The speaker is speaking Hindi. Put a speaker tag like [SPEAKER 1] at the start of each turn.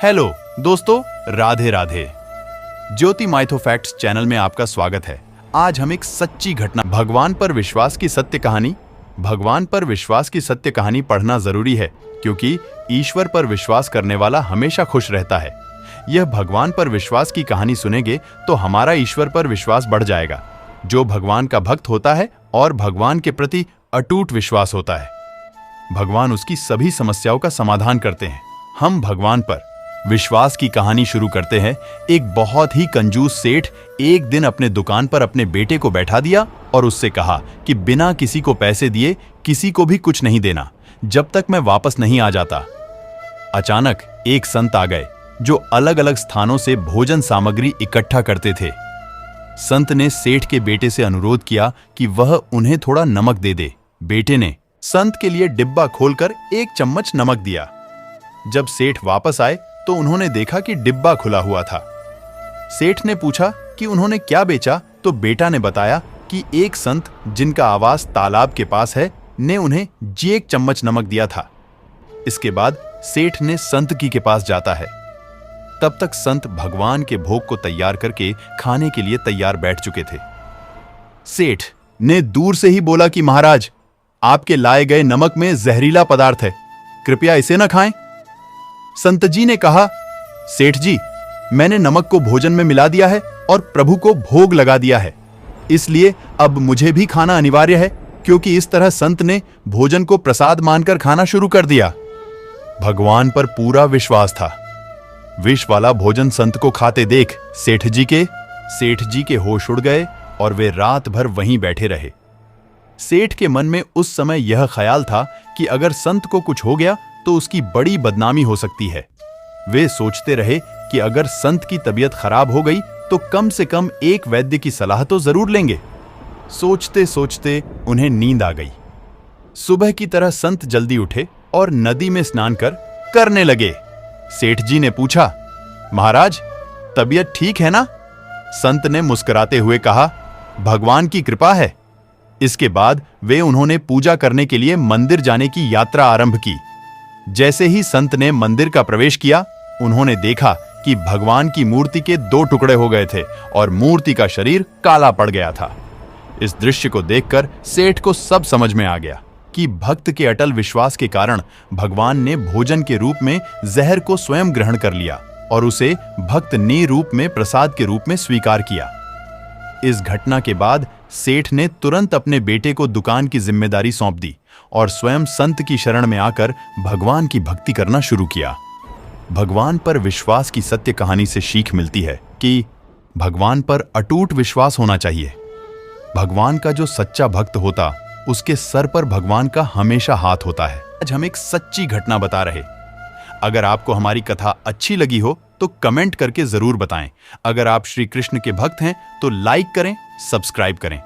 [SPEAKER 1] हेलो दोस्तों, राधे राधे। ज्योति माइथो फैक्ट्स चैनल में आपका स्वागत है। आज हम एक सच्ची घटना भगवान पर विश्वास की सत्य कहानी पढ़ना जरूरी है, क्योंकि ईश्वर पर विश्वास करने वाला हमेशा खुश रहता है। यह भगवान पर विश्वास की कहानी सुनेंगे तो हमारा ईश्वर पर विश्वास बढ़ जाएगा। जो भगवान का भक्त होता है और भगवान के प्रति अटूट विश्वास होता है, भगवान उसकी सभी समस्याओं का समाधान करते हैं। हम भगवान पर विश्वास की कहानी शुरू करते हैं। एक बहुत ही कंजूस सेठ एक दिन अपने दुकान पर अपने बेटे को बैठा दिया और उससे कहा कि बिना किसी को पैसे दिए किसी को भी कुछ नहीं देना, जब तक मैं वापस नहीं आ जाता। अचानक एक संत आ गए जो अलग अलग स्थानों से भोजन सामग्री इकट्ठा करते थे। संत ने सेठ के बेटे से अनुरोध किया कि वह उन्हें थोड़ा नमक दे दे। बेटे ने संत के लिए डिब्बा खोलकर एक चम्मच नमक दिया। जब सेठ वापस आए तो उन्होंने देखा कि डिब्बा खुला हुआ था। सेठ ने पूछा कि उन्होंने क्या बेचा, तो बेटा ने बताया कि एक संत जिनका आवास तालाब के पास है ने उन्हें जी एक चम्मच नमक दिया था। इसके बाद सेठ ने संत की के पास जाता है। तब तक संत भगवान के भोग को तैयार करके खाने के लिए तैयार बैठ चुके थे। सेठ ने दूर से ही बोला कि महाराज, आपके लाए गए नमक में जहरीला पदार्थ है, कृपया इसे न खाएं। संत जी ने कहा, सेठ जी, मैंने नमक को भोजन में मिला दिया है और प्रभु को भोग लगा दिया है, इसलिए अब मुझे भी खाना अनिवार्य है, क्योंकि इस तरह संत ने भोजन को प्रसाद मानकर खाना शुरू कर दिया। भगवान पर पूरा विश्वास था। विष वाला भोजन संत को खाते देख सेठ जी के होश उड़ गए और वे रात भर वहीं बैठे रहे। सेठ के मन में उस समय यह ख्याल था कि अगर संत को कुछ हो गया तो उसकी बड़ी बदनामी हो सकती है। वे सोचते रहे कि अगर संत की तबीयत खराब हो गई तो कम से कम एक वैद्य की सलाह तो जरूर लेंगे। सोचते सोचते उन्हें नींद आ गई। सुबह की तरह संत जल्दी उठे और नदी में स्नान करने लगे। सेठ जी ने पूछा, महाराज, तबीयत ठीक है ना? संत ने मुस्कुराते हुए कहा, भगवान की कृपा है। इसके बाद उन्होंने पूजा करने के लिए मंदिर जाने की यात्रा आरंभ की। जैसे ही संत ने मंदिर का प्रवेश किया, उन्होंने देखा कि भगवान की मूर्ति के 2 टुकड़े हो गए थे और मूर्ति का शरीर काला पड़ गया था। इस दृश्य को देखकर सेठ को सब समझ में आ गया कि भक्त के अटल विश्वास के कारण भगवान ने भोजन के रूप में जहर को स्वयं ग्रहण कर लिया और उसे भक्त ने रूप में प्रसाद के रूप में स्वीकार किया। इस घटना के बाद सेठ ने तुरंत अपने बेटे को दुकान की जिम्मेदारी सौंप दी और स्वयं संत की शरण में आकर भगवान की भक्ति करना शुरू किया। भगवान पर विश्वास की सत्य कहानी से सीख मिलती है कि भगवान पर अटूट विश्वास होना चाहिए। भगवान का जो सच्चा भक्त होता, उसके सर पर भगवान का हमेशा हाथ होता है। आज हम एक सच्ची घटना बता रहे। अगर आपको हमारी कथा अच्छी लगी हो तो कमेंट करके जरूर बताएं। अगर आप श्री कृष्ण के भक्त हैं तो लाइक करें, सब्सक्राइब करें।